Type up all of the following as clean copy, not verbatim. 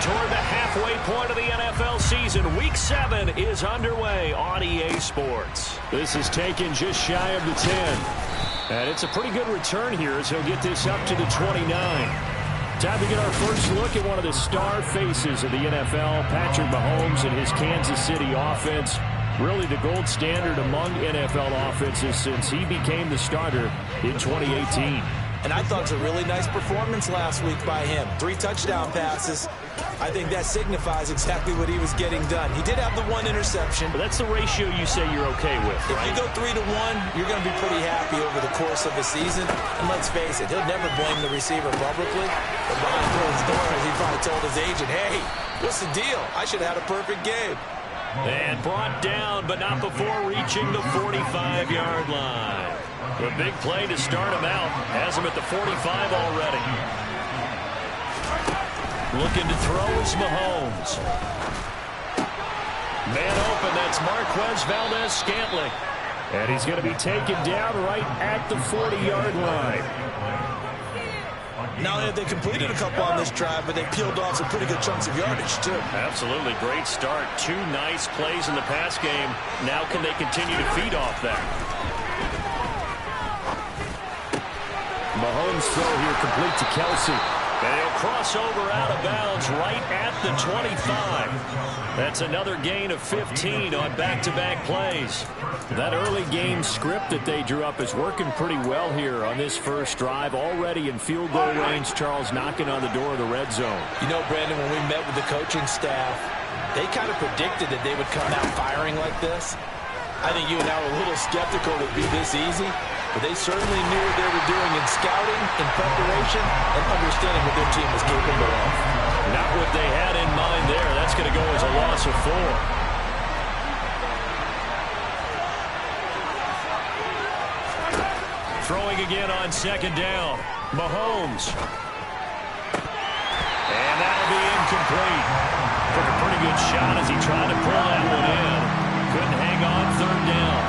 toward the halfway point of the NFL season. Week 7 is underway on EA Sports. This is taken just shy of the 10. And it's a pretty good return here as he'll get this up to the 29. Time to get our first look at one of the star faces of the NFL, Patrick Mahomes and his Kansas City offense. Really the gold standard among NFL offenses since he became the starter in 2018. And I thought it was a really nice performance last week by him. 3 touchdown passes. I think that signifies exactly what he was getting done. He did have the 1 interception. But that's the ratio you say you're okay with, right? If you go 3-1, you're going to be pretty happy over the course of a season. And let's face it, he'll never blame the receiver publicly. But behind closed doors, he probably told his agent, hey, what's the deal? I should have had a perfect game. And brought down, but not before reaching the 45-yard line. A big play to start him out. Has him at the 45 already. Looking to throw is Mahomes. Man open, that's Marquez Valdez-Scantling. And he's going to be taken down right at the 40-yard line. Not only have they completed a couple on this drive, but they peeled off some pretty good chunks of yardage, too. Absolutely. Great start. 2 nice plays in the pass game. Now can they continue to feed off that? Mahomes throw here complete to Kelsey. And he'll cross over out of bounds right at the 25. That's another gain of 15 on back-to-back plays. That early game script that they drew up is working pretty well here on this first drive. Already in field goal range, Charles knocking on the door of the red zone. You know, Brandon, when we met with the coaching staff, they kind of predicted that they would come out firing like this. I think you and I were a little skeptical it would be this easy, but they certainly knew what they were doing in scouting, in preparation, and understanding what their team was capable of. Not what they had in mind there. That's going to go as a loss of 4. Throwing again on second down. Mahomes. And that'll be incomplete. Took a pretty good shot as he tried to pull that one in. Couldn't hang on third down.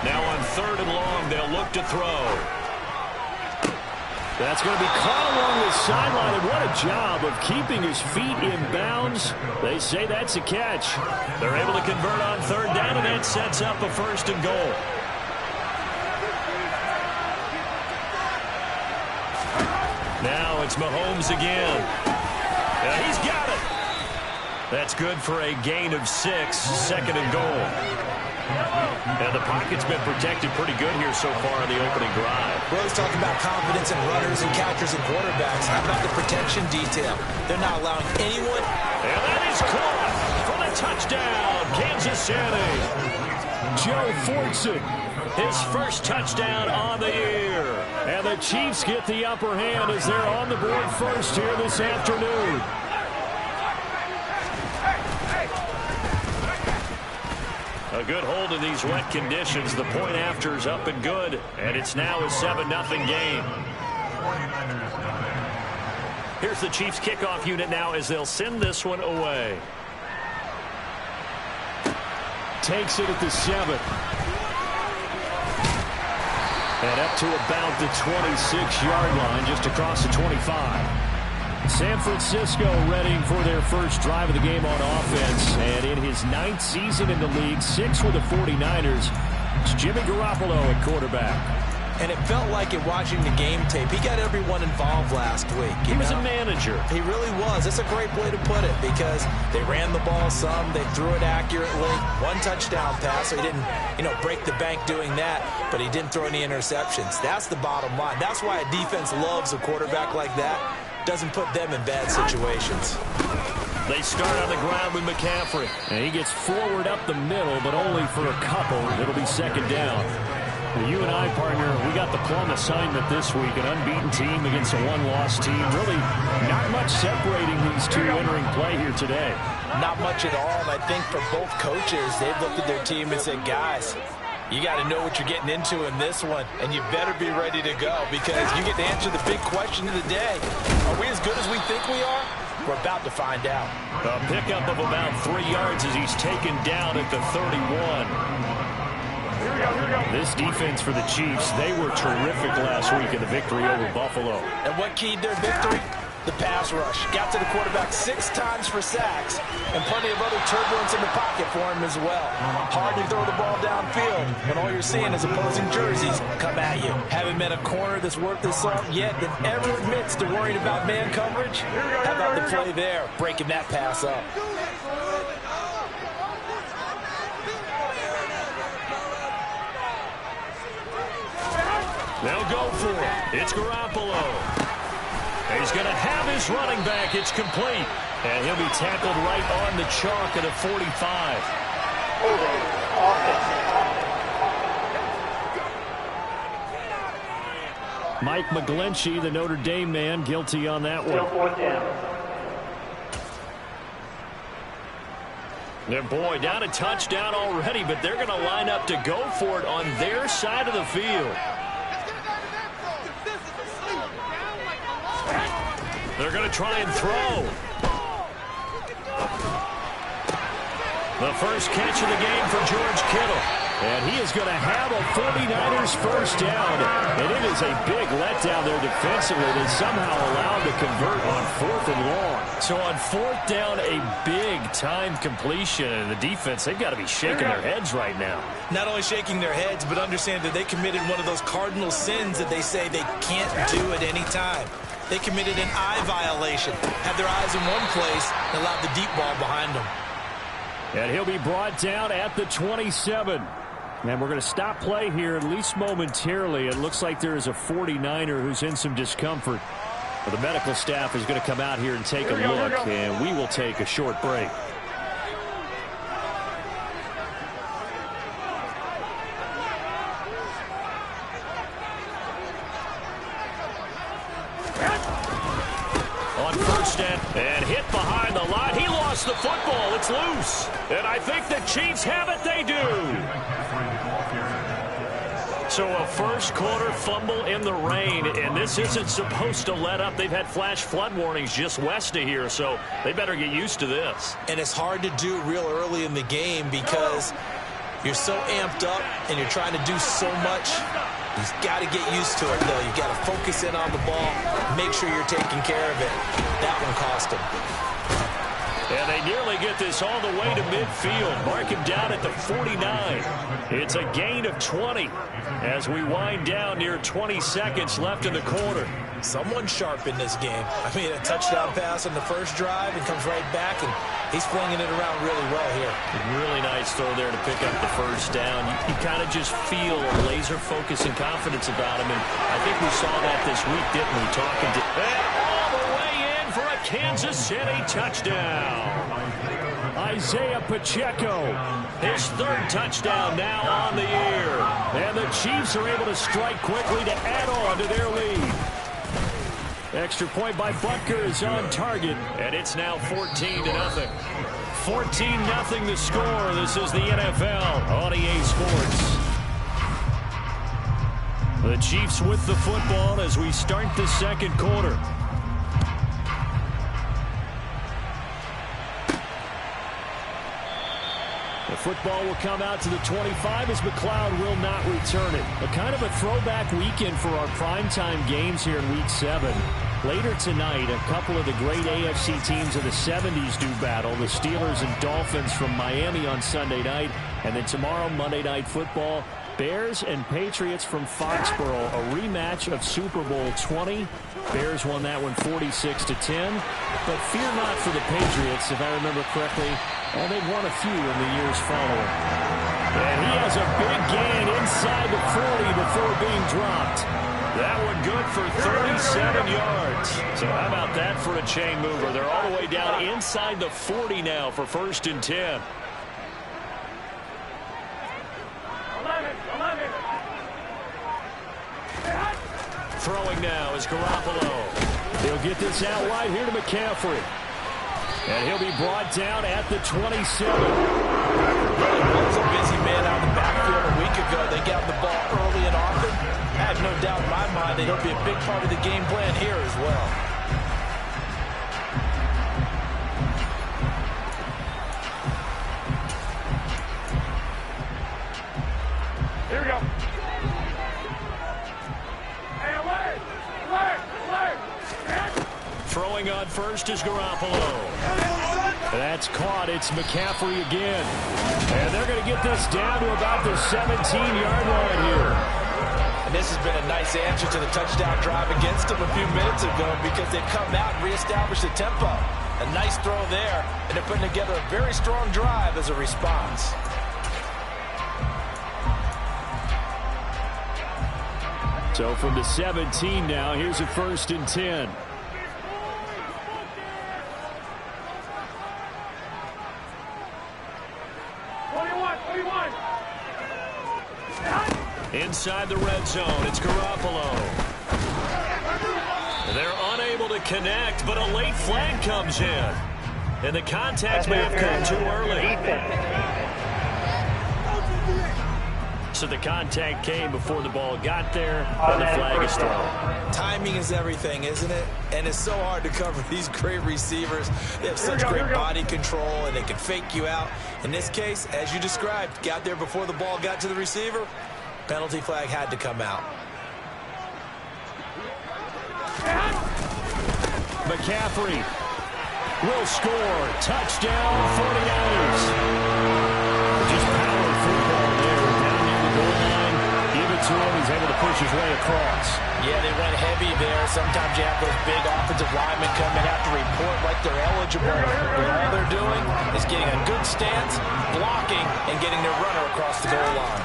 Now on 3rd and long, they'll look to throw. That's going to be caught along the sideline, and what a job of keeping his feet in bounds. They say that's a catch. They're able to convert on 3rd down, and that sets up a 1st and goal. Now it's Mahomes again. And he's got it. That's good for a gain of 6, 2nd and goal. And the pocket's been protected pretty good here so far in the opening drive. We're always talking about confidence in runners and catchers and quarterbacks. How about the protection detail? They're not allowing anyone. And that is caught for the touchdown, Kansas City. Joe Fortson, his first touchdown on the year. And the Chiefs get the upper hand as they're on the board first here this afternoon. A good hold in these wet conditions. The point after is up and good, and it's now a 7-0 game. Here's the Chiefs kickoff unit now as they'll send this one away. Takes it at the 7. And up to about the 26-yard line, just across the 25. San Francisco ready for their first drive of the game on offense. And in his 9th season in the league, 6 with the 49ers, it's Jimmy Garoppolo at quarterback. And it felt like it watching the game tape. He got everyone involved last week. He was a manager. He really was. That's a great way to put it because they ran the ball some. They threw it accurately. 1 touchdown pass. So he didn't, break the bank doing that, but he didn't throw any interceptions. That's the bottom line. That's why a defense loves a quarterback like that. Doesn't put them in bad situations. They start on the ground with McCaffrey. And he gets forward up the middle, but only for a couple. It'll be 2nd down. Well, you and I, partner, we got the plum assignment this week. An unbeaten team against a 1-loss team. Really not much separating these two entering play here today. Not much at all. And I think for both coaches, they've looked at their team and said, guys, you got to know what you're getting into in this one, and you better be ready to go because you get to answer the big question of the day. Are we as good as we think we are? We're about to find out. A pickup of about 3 yards as he's taken down at the 31. This defense for the Chiefs, they were terrific last week in the victory over Buffalo. And what keyed their victory? The pass rush. Got to the quarterback 6 times for sacks, and plenty of other turbulence in the pocket for him as well. Hard to throw the ball downfield when all you're seeing is opposing jerseys come at you. Haven't met a corner that's worth the salt yet that ever admits to worrying about man coverage. How about the play there, breaking that pass up? They'll go for it. It's Garoppolo. He's going to have his running back. It's complete. And he'll be tackled right on the chalk at a 45. Mike McGlinchey, the Notre Dame man, guilty on that one. And boy, down a touchdown already, but they're going to line up to go for it on their side of the field. They're going to try and throw. The first catch of the game for George Kittle. And he is going to have a 49ers first down. And it is a big letdown there defensively. They somehow allowed to convert on 4th and long. So on 4th down, a big-time completion. And the defense, they've got to be shaking their heads right now. Not only shaking their heads, but understand that they committed one of those cardinal sins that they say they can't do at any time. They committed an eye violation, had their eyes in one place, and allowed the deep ball behind them. And he'll be brought down at the 27. And we're going to stop play here, at least momentarily. It looks like there is a 49er who's in some discomfort. But the medical staff is going to come out here and take a look, and we will take a short break. On first and hit behind the line. He lost the football. It's loose. And I think the Chiefs have it. They do. So a first quarter fumble in the rain, and this isn't supposed to let up. They've had flash flood warnings just west of here, so they better get used to this. And it's hard to do real early in the game because you're so amped up and you're trying to do so much. You've got to get used to it, though. You've got to focus in on the ball, make sure you're taking care of it. That one cost him. And they nearly get this all the way to midfield. Mark him down at the 49. It's a gain of 20 as we wind down near 20 seconds left in the quarter. Someone sharp in this game. I mean, a touchdown pass on the first drive and comes right back, and he's flinging it around really well here. Really nice throw there to pick up the first down. You kind of just feel a laser focus and confidence about him, and I think we saw that this week, didn't we? Talking to all the way in for a Kansas City touchdown. Isaiah Pacheco, his 3rd touchdown now on the year. And the Chiefs are able to strike quickly to add on to their lead. Extra point by Butker is on target. And it's now 14-0. 14-0 the score. This is the NFL on EA Sports. The Chiefs with the football as we start the second quarter. The football will come out to the 25 as McLeod will not return it. A kind of a throwback weekend for our primetime games here in Week 7. Later tonight, a couple of the great AFC teams of the 70s do battle. The Steelers and Dolphins from Miami on Sunday night. And then tomorrow, Monday Night Football, Bears and Patriots from Foxborough. A rematch of Super Bowl 20. Bears won that one 46-10. But fear not for the Patriots, if I remember correctly. And they've won a few in the years following. And he has a big gain inside the 40 before being dropped. That one good for 37 yards. So how about that for a chain mover? They're all the way down inside the 40 now for 1st and 10. Throwing now is Garoppolo. He'll get this out wide here to McCaffrey. And he'll be brought down at the 27. Really was a busy man out in the backfield a week ago. They got the ball early and often. I have no doubt in my mind that he'll be a big part of the game plan here as well. throwing on first is Garoppolo. That's caught. It's McCaffrey again. And they're going to get this down to about the 17-yard line here. And this has been a nice answer to the touchdown drive against them a few minutes ago because they've come out and reestablished the tempo. A nice throw there, and they're putting together a very strong drive as a response. So from the 17 now, here's a 1st and 10. Inside the red zone, it's Garoppolo. They're unable to connect, but a late flag comes in. And the contact may have come too early. So the contact came before the ball got there, and the flag is thrown. Timing is everything, isn't it? And it's so hard to cover these great receivers. They have such great body control, and they can fake you out. In this case, as you described, got there before the ball got to the receiver. Penalty flag had to come out. McCaffrey will score. Touchdown, 49ers. Just power football there. Down near the goal line. Give it to him. He's able to push his way across. Yeah, they went heavy there. Sometimes you have those big offensive linemen come and have to report like they're eligible. But all they're doing is getting a good stance, blocking, and getting their runner across the goal line.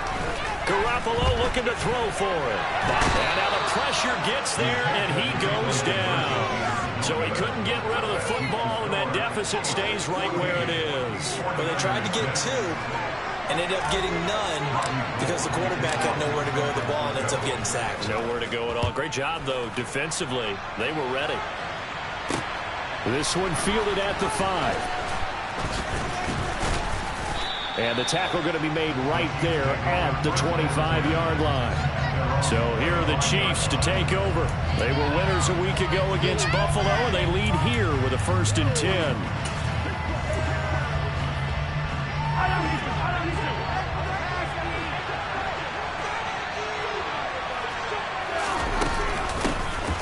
Garoppolo looking to throw for it. And now the pressure gets there, and he goes down. So he couldn't get rid of the football, and that deficit stays right where it is. Well, they tried to get 2 and ended up getting none because the quarterback had nowhere to go with the ball and ends up getting sacked. Nowhere to go at all. Great job, though, defensively. They were ready. This one fielded at the 5. And the tackle going to be made right there at the 25-yard line. So here are the Chiefs to take over. They were winners a week ago against Buffalo, and they lead here with a 1st and 10.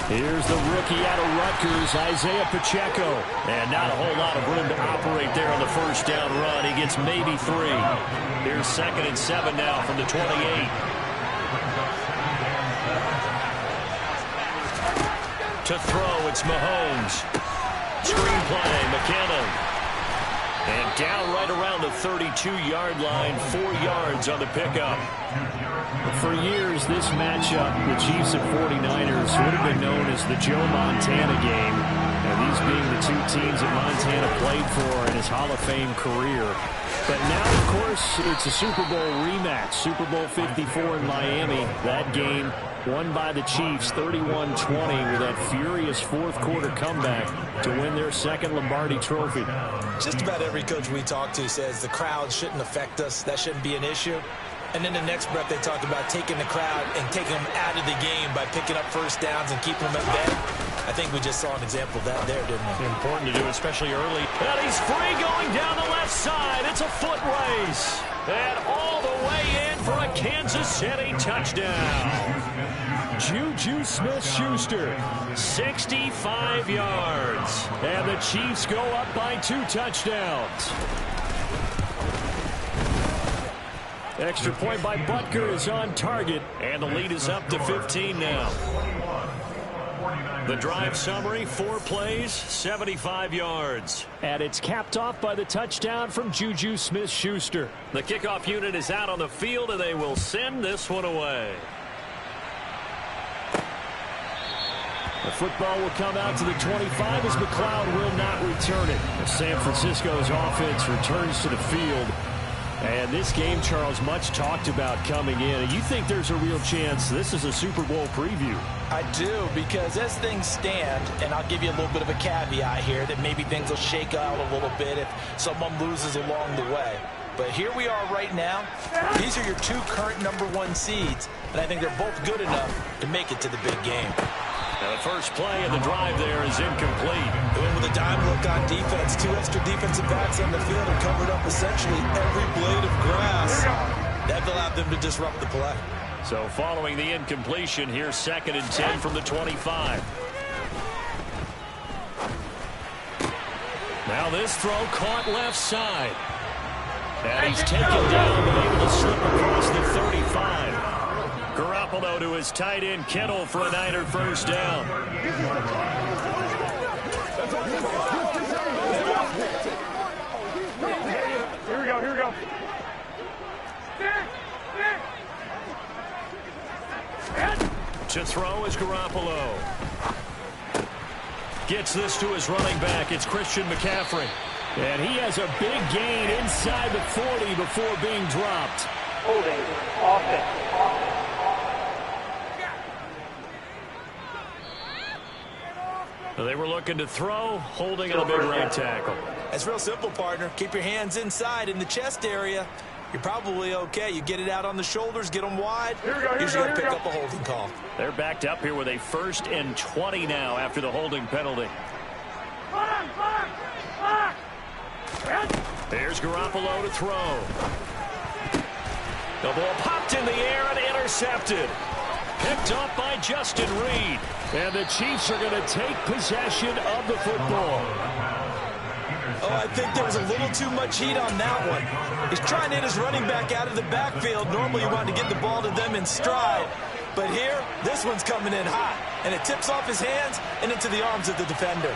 Here's the rookie out of Rutgers, Isaiah Pacheco. And not a whole lot of room to operate there on the first down run. He gets maybe 3. Here's 2nd and 7 now from the 28. To throw, it's Mahomes. Screenplay, McKinnon. And down right around the 32-yard line, 4 yards on the pickup. For years, this matchup, the Chiefs and 49ers, would have been known as the Joe Montana game. And these being the 2 teams that Montana played for in his Hall of Fame career. But now, of course, it's a Super Bowl rematch. Super Bowl 54 in Miami. That game won by the Chiefs 31-20 with that furious fourth-quarter comeback to win their 2nd Lombardi trophy. Just about every coach we talk to says the crowd shouldn't affect us. That shouldn't be an issue. And then the next breath they talk about taking the crowd and taking them out of the game by picking up first downs and keeping them at bay. I think we just saw an example of that there, didn't we? Important to do, especially early. And he's free going down the left side. It's a foot race. And all the way in for a Kansas City touchdown. Juju Smith-Schuster, 65 yards. And the Chiefs go up by 2 touchdowns. Extra point by Butker is on target. And the lead is up to 15 now. The drive summary, 4 plays, 75 yards. And it's capped off by the touchdown from Juju Smith-Schuster. The kickoff unit is out on the field, and they will send this one away. The football will come out to the 25 as McLeod will not return it. As San Francisco's offense returns to the field. And this game, Charles, much talked about coming in. And you think there's a real chance this is a Super Bowl preview? I do, because as things stand, and I'll give you a little bit of a caveat here, that maybe things will shake out a little bit if someone loses along the way. But here we are right now. These are your 2 current #1 seeds, and I think they're both good enough to make it to the big game. Now the first play of the drive there is incomplete. They went with a dime look on defense. 2 extra defensive backs on the field and covered up essentially every blade of grass. That allowed them to disrupt the play. So following the incompletion, here's 2nd and 10 from the 25. Now this throw caught left side. And he's taken down, but able to slip across the 35. Garoppolo to his tight end, Kittle, for a Niner first down. Here we go, here we go. To throw is Garoppolo. Gets this to his running back. It's Christian McCaffrey. And he has a big gain inside the 40 before being dropped. Holding, offense. They were looking to throw, holding on a big right tackle. It's real simple, partner. Keep your hands inside in the chest area. You're probably okay. You get it out on the shoulders, get them wide. Usually going to pick up a holding call. They're backed up here with a 1st and 20 now after the holding penalty. There's Garoppolo to throw. The ball popped in the air and intercepted. Picked up by Justin Reed. And the Chiefs are going to take possession of the football. Oh, I think there was a little too much heat on that one. He's trying to hit his running back out of the backfield. Normally you want to get the ball to them in stride. But here, this one's coming in hot. And it tips off his hands and into the arms of the defender.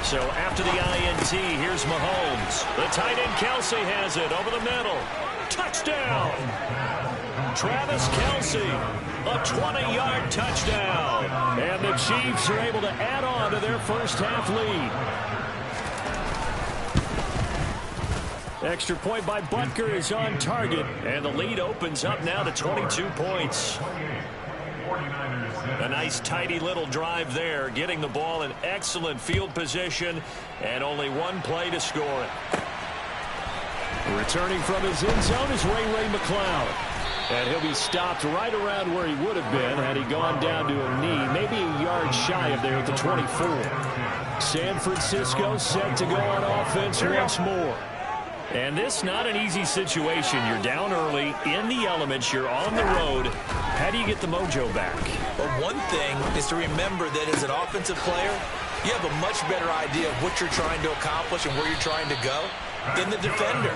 So after the INT, here's Mahomes. The tight end Kelsey has it over the middle. Touchdown! Travis Kelsey, a 20-yard touchdown. And the Chiefs are able to add on to their first half lead. Extra point by Butker is on target. And the lead opens up now to 22 points. A nice, tidy little drive there, getting the ball in excellent field position, and only one play to score it. Returning from his end zone is Ray McCloud. And he'll be stopped right around where he would have been had he gone down to a knee, maybe a yard shy of there at the 24. San Francisco set to go on offense once more. And this not an easy situation. You're down early, in the elements, you're on the road. How do you get the mojo back? Well, one thing is to remember that as an offensive player, you have a much better idea of what you're trying to accomplish and where you're trying to go than the defender.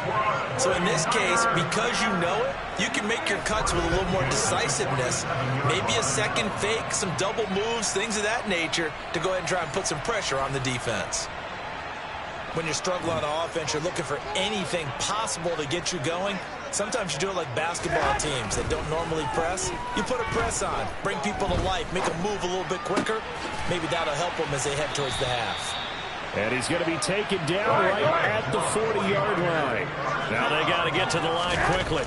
So in this case, because you know it, you can make your cuts with a little more decisiveness, maybe a second fake, some double moves, things of that nature, to go ahead and try and put some pressure on the defense. When you're struggling on offense, you're looking for anything possible to get you going. Sometimes you do it like basketball teams that don't normally press. You put a press on, bring people to life, make them move a little bit quicker. Maybe that'll help them as they head towards the half. And he's going to be taken down right at the 40-yard line. Now they got to get to the line quickly.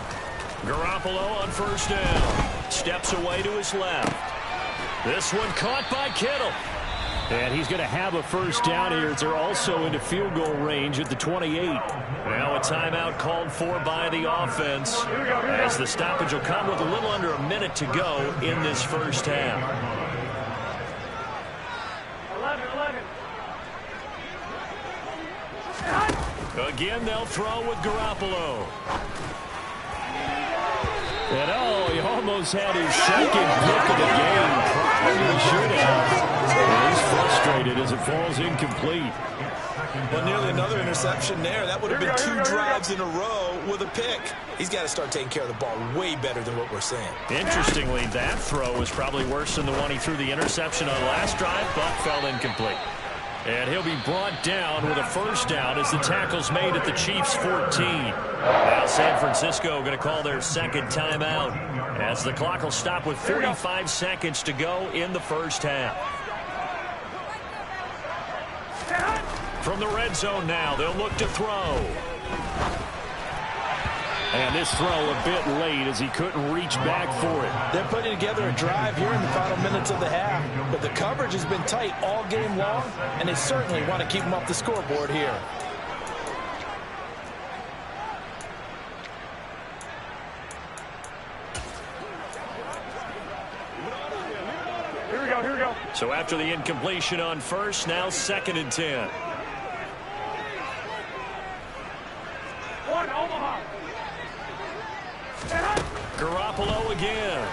Garoppolo on first down. Steps away to his left. This one caught by Kittle. And he's going to have a first down here as they're also into field goal range at the 28. Now a timeout called for by the offense as the stoppage will come with a little under a minute to go in this first half. 11. Again, they'll throw with Garoppolo. And oh, he almost had his second pick of the game. Probably should have. And he's frustrated as it falls incomplete. Well, nearly another interception there. That would have been two drives in a row with a pick. He's got to start taking care of the ball way better than what we're seeing. Interestingly, that throw was probably worse than the one he threw the interception on last drive, but fell incomplete. And he'll be brought down with a first down as the tackle's made at the Chiefs' 14. Now San Francisco going to call their second timeout as the clock will stop with 45 seconds to go in the first half. From the red zone now, they'll look to throw. And this throw a bit late as he couldn't reach back for it. They're putting together a drive here in the final minutes of the half. But the coverage has been tight all game long, and they certainly want to keep them off the scoreboard here. Here we go. So after the incompletion on first, now 2nd and 10. One, Omaha. Garoppolo again.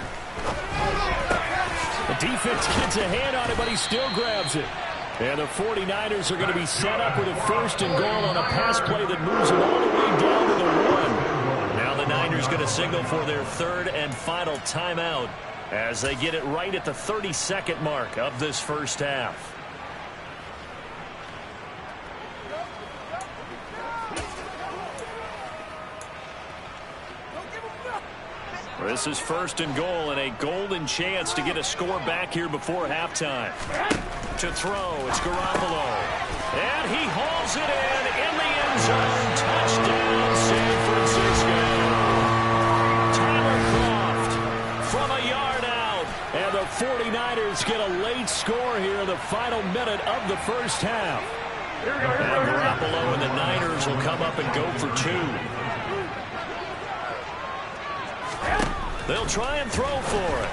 The defense gets a hand on it, but he still grabs it. And the 49ers are going to be set up with a 1st and goal on a pass play that moves them all the way down to the 1. Now the Niners going to signal for their 3rd and final timeout as they get it right at the 32nd mark of this first half. This is 1st and goal and a golden chance to get a score back here before halftime. To throw, it's Garoppolo. And he hauls it in the end zone. Touchdown, San Francisco. Tyler Kroft from a yard out. And the 49ers get a late score here in the final minute of the first half. And Garoppolo and the Niners will come up and go for 2. They'll try and throw for it.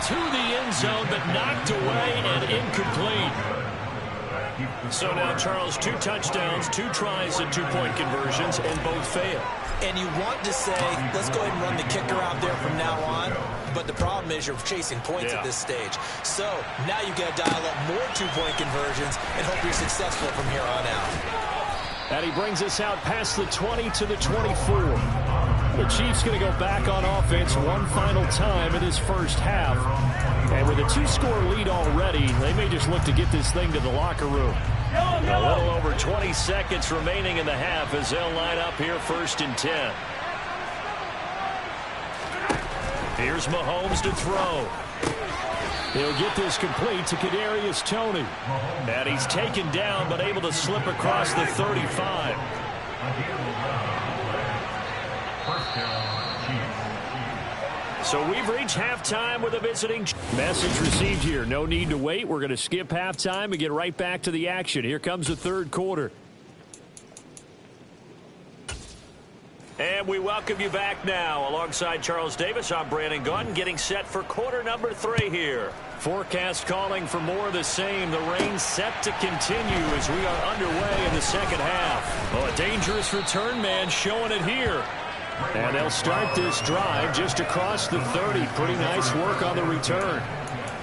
To the end zone, but knocked away and incomplete. So now, Charles, 2 touchdowns, 2 tries and 2-point conversions, and both fail. And you want to say, let's go ahead and run the kicker out there from now on. But the problem is you're chasing points at this stage. So now you've got to dial up more 2-point conversions and hope you're successful from here on out. And he brings us out past the 20 to the 24. The Chiefs going to go back on offense one final time in this first half. And with a 2-score lead already, they may just look to get this thing to the locker room. A little over 20 seconds remaining in the half as they'll line up here 1st and 10. Here's Mahomes to throw. He'll get this complete to Kadarius Toney. And he's taken down but able to slip across the 35. So we've reached halftime with a visiting. Message received here. No need to wait. We're going to skip halftime and get right back to the action. Here comes the 3rd quarter. And we welcome you back now. Alongside Charles Davis, I'm Brandon Gaudin, getting set for quarter number 3 here. Forecast calling for more of the same. The rain set to continue as we are underway in the second half. Oh, a dangerous return man showing it here. And they'll start this drive just across the 30. Pretty nice work on the return.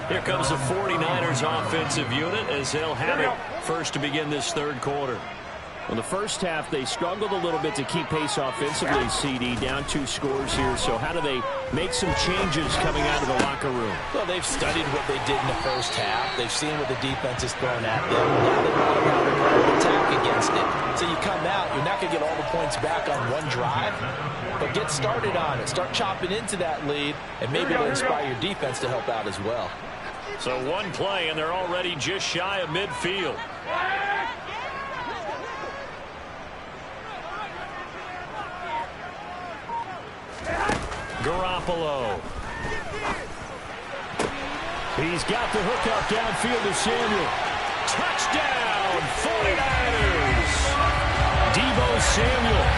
Here comes the 49ers offensive unit as they'll have it first to begin this 3rd quarter. In the first half, they struggled a little bit to keep pace offensively, CD, down 2 scores here. So how do they make some changes coming out of the locker room? Well, they've studied what they did in the first half. They've seen what the defense is throwing at them. Now they want to run an attack against it. So you come out, you're not going to get all the points back on one drive, but get started on it. Start chopping into that lead, and maybe it'll inspire your defense to help out as well. So 1 play, and they're already just shy of midfield. Garoppolo. He's got the hook up downfield to Samuel. Touchdown, 49ers. Deebo Samuel,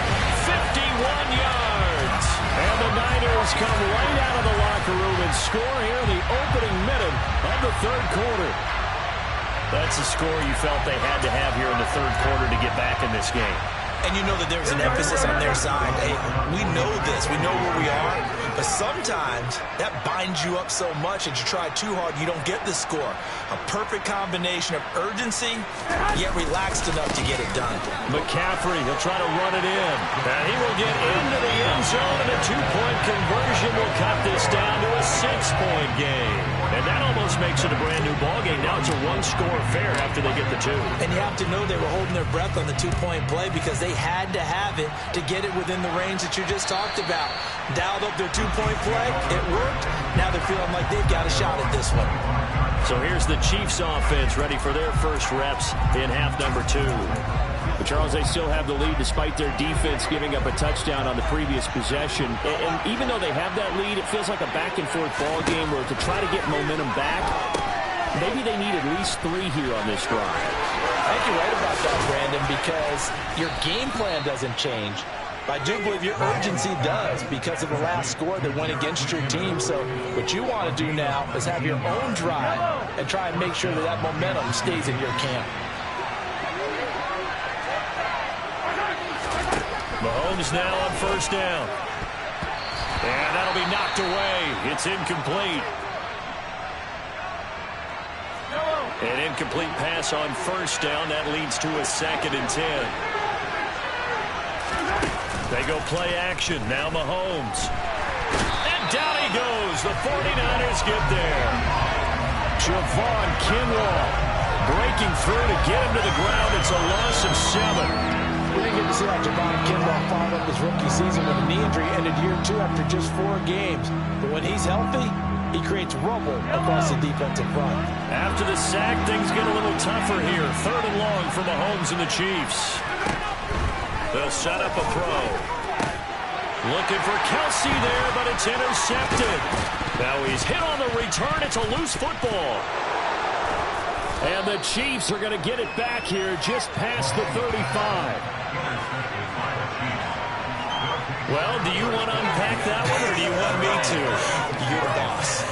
51 yards. And the Niners come right out of the locker room and score here in the opening minute of the 3rd quarter. That's a score you felt they had to have here in the 3rd quarter to get back in this game. And you know that there's an emphasis on their side. Hey, we know this. We know where we are. But sometimes that binds you up so much that you try too hard, you don't get the score. A perfect combination of urgency, yet relaxed enough to get it done. McCaffrey, he'll try to run it in. And he will get into the end zone, and a 2-point conversion will cut this down to a 6-point game. And that almost makes it a brand-new ballgame. Now it's a 1-score affair after they get the 2. And you have to know they were holding their breath on the 2-point play because they had to have it to get it within the range that you just talked about. Dialed up their 2-point play. It worked. Now they're feeling like they've got a shot at this one. So here's the Chiefs offense ready for their first reps in half number 2. But Charles, they still have the lead despite their defense giving up a touchdown on the previous possession. And even though they have that lead, it feels like a back-and-forth ball game where to try to get momentum back, maybe they need at least 3 here on this drive. I think you're right about that, Brandon, because your game plan doesn't change. I do believe your urgency does because of the last score that went against your team. So what you want to do now is have your own drive and try and make sure that that momentum stays in your camp. Mahomes now on 1st down. And that'll be knocked away. It's incomplete. An incomplete pass on first down. That leads to a 2nd and 10. They go play action. Now Mahomes. And down he goes. The 49ers get there. Javon Kinlaw breaking through to get him to the ground. It's a loss of 7. We didn't get to see how Javon Kinlaw followed up his rookie season with a knee injury, ended year 2 after just 4 games. But when he's healthy, he creates rubble across the defensive front. After the sack, things get a little tougher here. 3rd and long for Mahomes and the Chiefs. They'll set up a throw. Looking for Kelsey there, but it's intercepted. Now he's hit on the return. It's a loose football. And the Chiefs are going to get it back here just past the 35. Well, do you want to unpack that one, or do you want me to? You're the boss.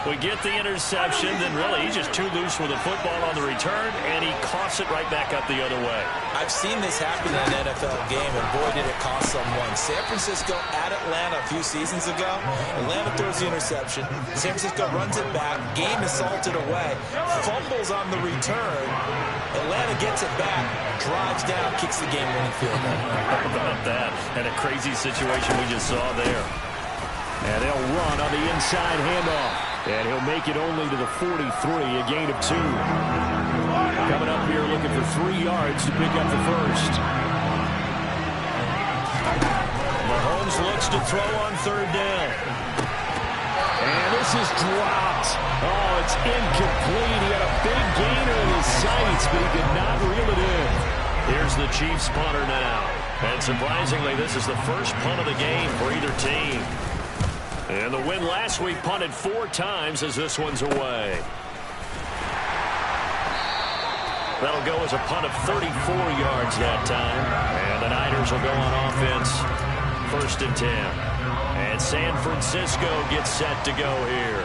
We get the interception, then really he's just too loose with the football on the return, and he coughs it right back up the other way. I've seen this happen in an NFL game, and boy, did it cost someone. San Francisco at Atlanta a few seasons ago. Atlanta throws the interception. San Francisco runs it back. Game is salted away. Fumbles on the return. Atlanta gets it back, drives down, kicks the game-winning field goal. How about that? And a crazy situation we just saw there. And they'll run on the inside handoff. And he'll make it only to the 43, a gain of 2. Coming up here looking for 3 yards to pick up the first. Mahomes looks to throw on 3rd down. And this is dropped. Oh, it's incomplete. He had a big gainer in his sights, but he could not reel it in. Here's the Chiefs punter now. And surprisingly, this is the first punt of the game for either team. And the win last week punted 4 times as this one's away. That'll go as a punt of 34 yards that time. And the Niners will go on offense. 1st and 10. And San Francisco gets set to go here.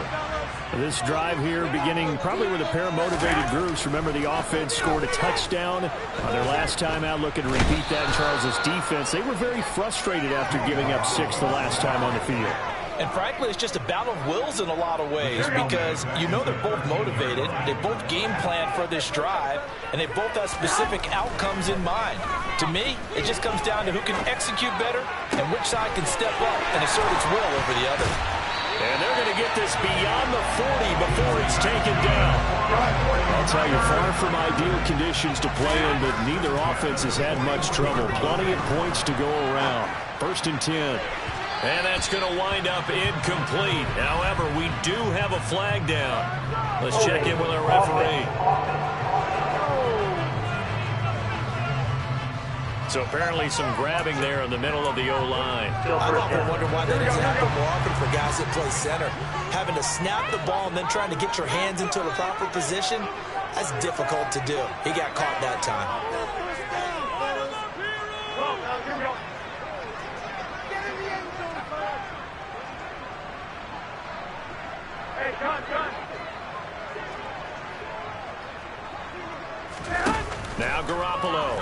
This drive here beginning probably with a pair of motivated groups. Remember, the offense scored a touchdown on their last time out. Looking to repeat that in Charles' defense. They were very frustrated after giving up 6 the last time on the field. And frankly, it's just a battle of wills in a lot of ways because you know they're both motivated, they both game plan for this drive, and they both have specific outcomes in mind. To me, it just comes down to who can execute better and which side can step up and assert its will over the other. And they're going to get this beyond the 40 before he's taken down. I'll tell you, far from ideal conditions to play in, but neither offense has had much trouble. Plenty of points to go around. 1st and 10. And that's going to wind up incomplete. However, we do have a flag down. Let's check in with our referee. So apparently some grabbing there in the middle of the O-line. I've often wondered why that doesn't happen more often for guys that play center. Having to snap the ball and then trying to get your hands into the proper position, that's difficult to do. He got caught that time. Now Garoppolo.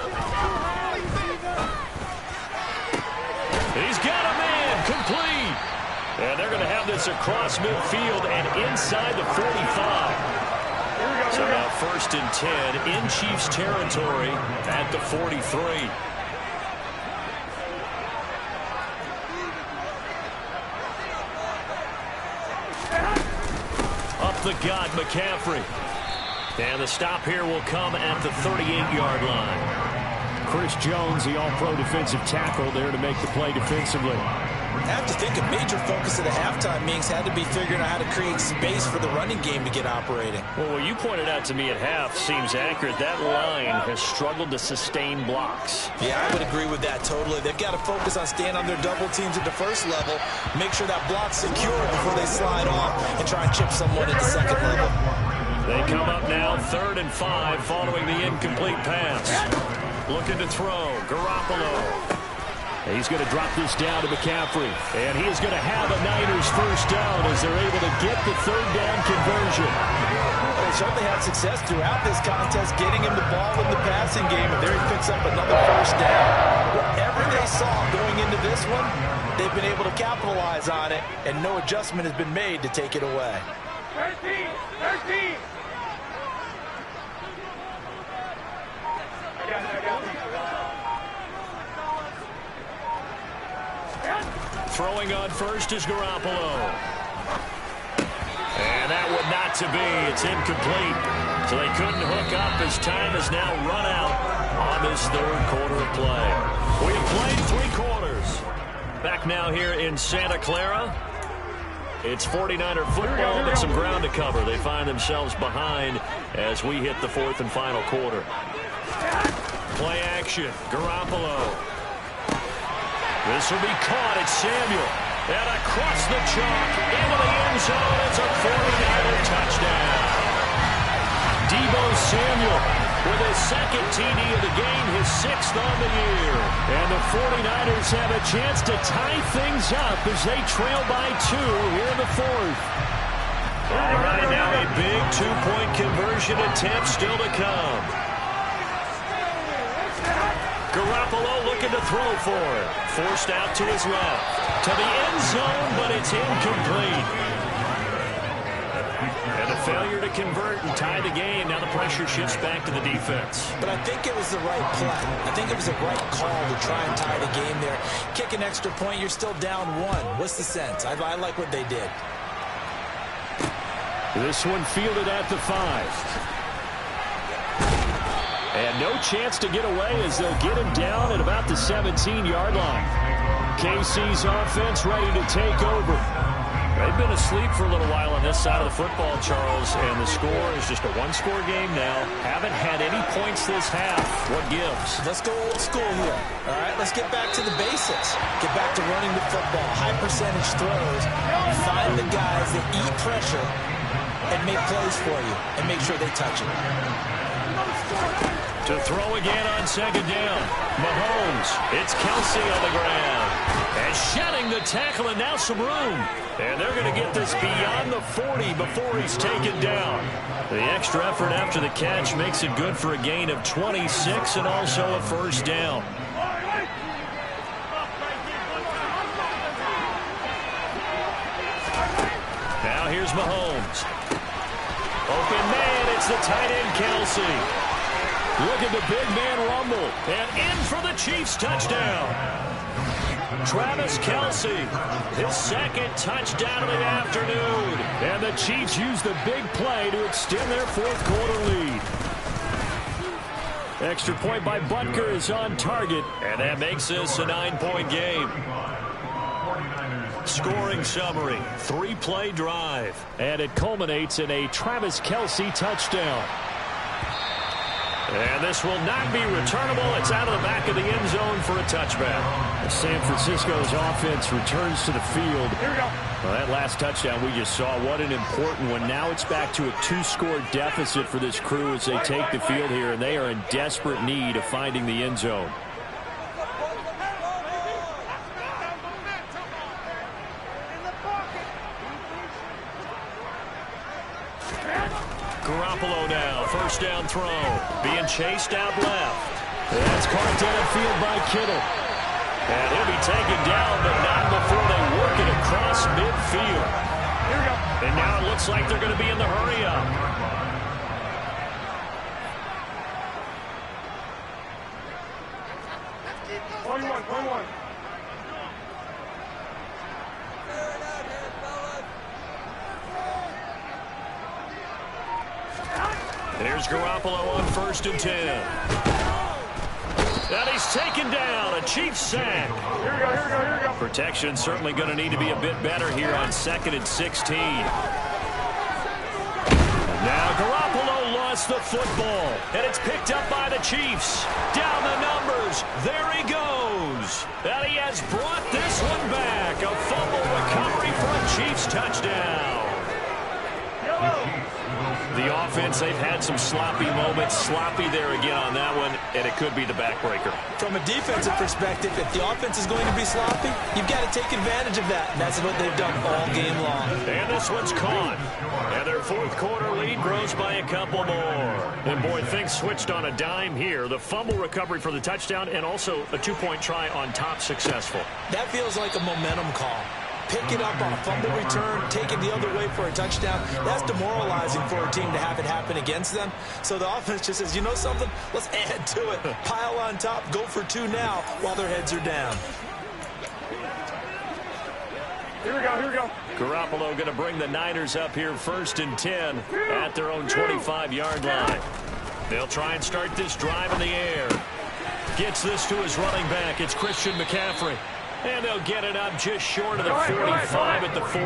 He's got a man, complete. And they're going to have this across midfield and inside the 45. So now 1st and 10 in Chiefs territory at the 43. Up the gut, McCaffrey. And the stop here will come at the 38-yard line. Chris Jones, the all-pro defensive tackle, there to make the play defensively. I have to think a major focus of the halftime meetings had to be figuring out how to create space for the running game to get operating. Well, what you pointed out to me at half seems accurate. That line has struggled to sustain blocks. Yeah, I would agree with that totally. They've got to focus on staying on their double teams at the first level, make sure that block's secure before they slide off and try and chip someone at the second level. They come up now 3rd and 5 following the incomplete pass. Looking to throw. Garoppolo. He's going to drop this down to McCaffrey. And he is going to have a Niners first down as they're able to get the 3rd down conversion. They certainly had success throughout this contest, getting him the ball in the passing game, and there he picks up another first down. Whatever they saw going into this one, they've been able to capitalize on it, and no adjustment has been made to take it away. 13. Throwing on first is Garoppolo. And that would not to be. It's incomplete. So they couldn't hook up as time has now run out on this third quarter of play. We have played 3 quarters. Back now here in Santa Clara. It's 49er football, but some ground to cover. They find themselves behind as we hit the 4th and final quarter. Play action. Garoppolo. This will be caught. It's Samuel. And across the chalk into the end zone. It's a 49er touchdown. Deebo Samuel with his 2nd TD of the game, his 6th on the year. And the 49ers have a chance to tie things up as they trail by 2 here in the 4th. All right, now a big 2-point conversion attempt still to come. Garoppolo looking to throw for it. Forced out to his left. To the end zone, but it's incomplete. And a failure to convert and tie the game. Now the pressure shifts back to the defense. But I think it was the right play. I think it was the right call to try and tie the game there. Kick an extra point, you're still down 1. What's the sense? I like what they did. This one fielded at the 5. And no chance to get away as they'll get him down at about the 17-yard line. KC's offense ready to take over. They've been asleep for a little while on this side of the football, Charles, and the score is just a 1-score game now. Haven't had any points this half. What gives? Let's go old school here. All right, let's get back to the basics. Get back to running the football, high percentage throws. Find the guys that eat pressure and make plays for you and make sure they touch it. To throw again on 2nd down. Mahomes. It's Kelsey on the ground. And shedding the tackle, and now some room. And they're going to get this beyond the 40 before he's taken down. The extra effort after the catch makes it good for a gain of 26 and also a 1st down. Now here's Mahomes. Open man, it's the tight end Kelsey. Look at the big man rumble. And in for the Chiefs touchdown. Travis Kelsey, his 2nd touchdown of the afternoon. And the Chiefs use the big play to extend their 4th quarter lead. Extra point by Butker is on target. And that makes this a 9-point game. Scoring summary, 3-play drive. And it culminates in a Travis Kelsey touchdown. And this will not be returnable. It's out of the back of the end zone for a touchback. San Francisco's offense returns to the field. Here we go. Well, that last touchdown we just saw, what an important one. Now it's back to a 2-score deficit for this crew as they take the field here, and they are in desperate need of finding the end zone. Garoppolo now, 1st down throw. Being chased out left. That's caught downfield by Kittle. And he'll be taken down, but not before they work it across midfield. Here we go. And now it looks like they're going to be in the hurry-up. One. There's Garoppolo on 1st and 10. And he's taken down. A Chiefs sack. Here we go. Protection certainly going to need to be a bit better here on 2nd and 16. Now Garoppolo lost the football. And it's picked up by the Chiefs. Down the numbers. There he goes. And he has brought this one back. A fumble recovery for a Chiefs touchdown. The offense, they've had some sloppy moments. Sloppy there again on that one, and it could be the backbreaker. From a defensive perspective, if the offense is going to be sloppy, you've got to take advantage of that. And that's what they've done all game long. And this one's caught. And their 4th quarter lead grows by a couple more. And boy, things switched on a dime here. The fumble recovery for the touchdown and also a 2-point try on top successful. That feels like a momentum call. Pick it up on a fumble return, take it the other way for a touchdown. That's demoralizing for a team to have it happen against them. So the offense just says, you know something? Let's add to it. Pile on top, go for 2 now while their heads are down. Here we go, here we go. Garoppolo going to bring the Niners up here 1st and 10 at their own 25-yard line. They'll try and start this drive in the air. Gets this to his running back. It's Christian McCaffrey. And they'll get it up just short of the 45 at the 44.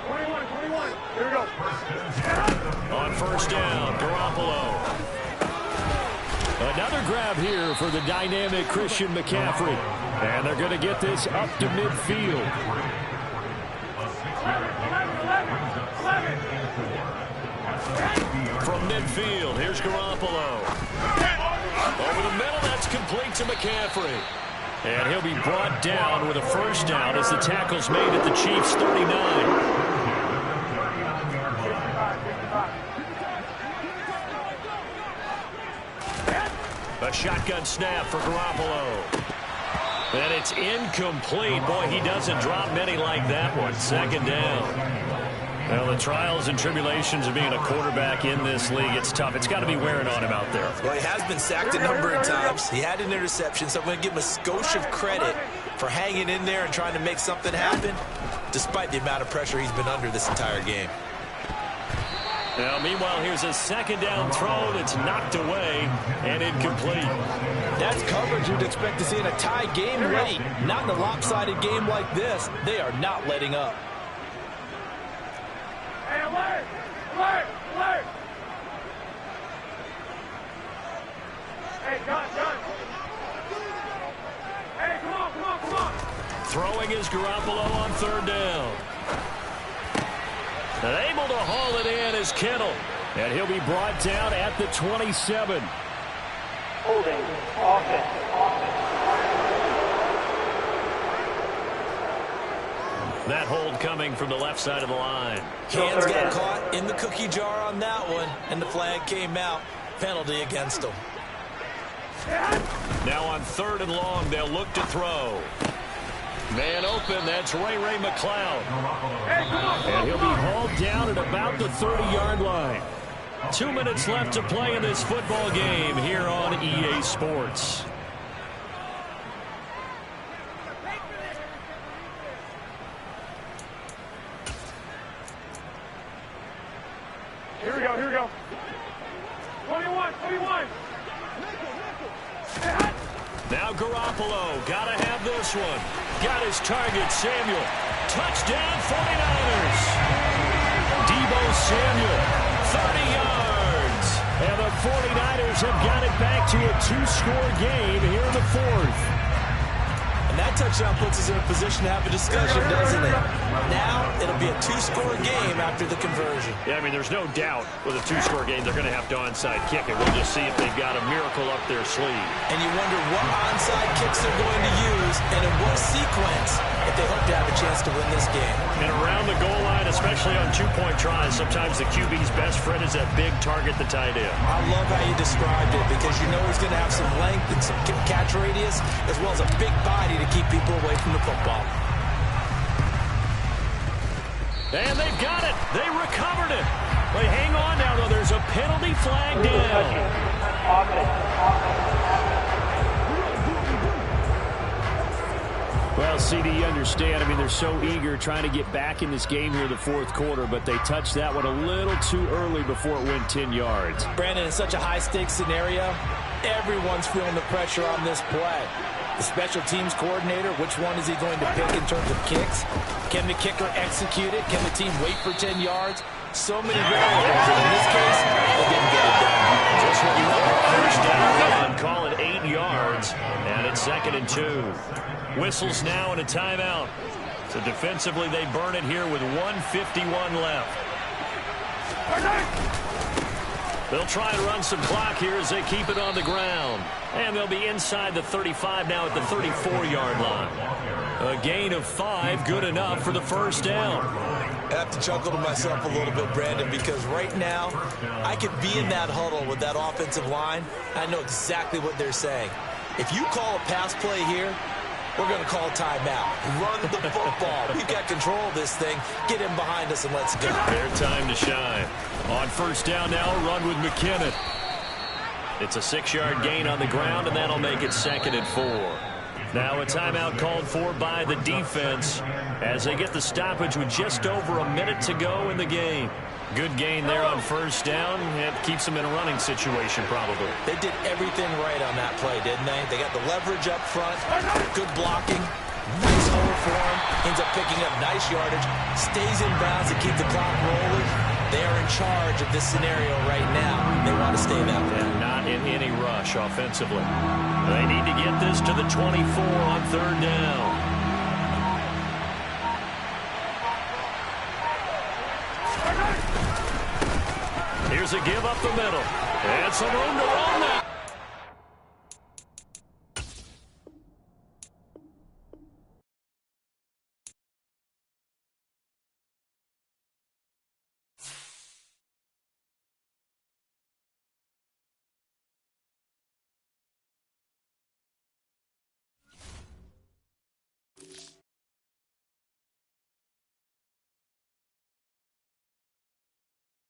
21, 21. Here we go. On 1st down, Garoppolo. Another grab here for the dynamic Christian McCaffrey. And they're going to get this up to midfield. 11. From midfield, here's Garoppolo. Over the middle, that's complete to McCaffrey. And he'll be brought down with a 1st down as the tackle's made at the Chiefs' 39. A shotgun snap for Garoppolo. And it's incomplete. Boy, he doesn't drop many like that one. 2nd down. Well, the trials and tribulations of being a quarterback in this league, it's tough. It's got to be wearing on him out there. Well, he has been sacked a number of times. He had an interception, so I'm going to give him a skosh of credit for hanging in there and trying to make something happen, despite the amount of pressure he's been under this entire game. Now, meanwhile, here's a 2nd down throw that's knocked away and incomplete. That's coverage you'd expect to see in a tie game late. Not in a lopsided game like this. They are not letting up. Hey, alert! Hey, John. Hey, come on. Throwing is Garoppolo on 3rd down. And able to haul it in is Kittle. And he'll be brought down at the 27. Holding offense. That hold coming from the left side of the line. Hands got caught in the cookie jar on that one, and the flag came out. Penalty against him. Now on 3rd and long, they'll look to throw. Man open, that's Ray McCloud. And he'll be hauled down at about the 30-yard line. 2 minutes left to play in this football game here on EA Sports. Here we go. 21. Now Garoppolo, gotta have this one. Got his target, Samuel. Touchdown, 49ers. Deebo Samuel, 30 yards. And the 49ers have got it back to a 2-score game here in the 4th. And that touchdown puts us in a position to have a discussion, doesn't it? Now it'll be a 2-score game after the conversion. Yeah, I mean, there's no doubt with a 2-score game they're going to have to onside kick it. We'll just see if they've got a miracle up their sleeve. And you wonder what onside kicks they're going to use and in what sequence if they hope to have a chance to win this game. And around the goal line, especially on 2-point tries, sometimes the QB's best friend is that big target, the tight end. I love how you described it because you know he's going to have some length and some catch radius as well as a big body to keep people away from the football. And they've got it. They recovered it. But hang on now, though. There's a penalty flag down. Well, CD, you understand. I mean, they're so eager trying to get back in this game here in the 4th quarter, but they touched that one a little too early before it went 10 yards. Brandon, in such a high-stakes scenario, everyone's feeling the pressure on this play. The special teams coordinator, which one is he going to pick in terms of kicks? Can the kicker execute it? Can the team wait for 10 yards? So many variables, and in this case, they didn't get it done. Just what you want. 1st down, call it 8 yards, and it's 2nd and 2. Whistles now and a timeout. So defensively, they burn it here with 1:51 left. They'll try and run some clock here as they keep it on the ground. And they'll be inside the 35 now at the 34-yard line. A gain of 5, good enough for the 1st down. I have to chuckle to myself a little bit, Brandon, because right now I could be in that huddle with that offensive line. I know exactly what they're saying. If you call a pass play here, we're going to call timeout. Run the football. We've got control of this thing. Get him behind us and let's go. Their time to shine. On 1st down now, run with McKinnon. It's a 6-yard gain on the ground, and that'll make it 2nd and 4. Now a timeout called for by the defense as they get the stoppage with just over a minute to go in the game. Good gain there on first down. It keeps them in a running situation probably. They did everything right on that play, didn't they? They got the leverage up front, good blocking, nice hole for him, ends up picking up nice yardage, stays in bounds to keep the clock rolling. They are in charge of this scenario right now. They want to stay that way. And not in any rush offensively. They need to get this to the 24 on third down. Here's a give up the middle. And some room to run now.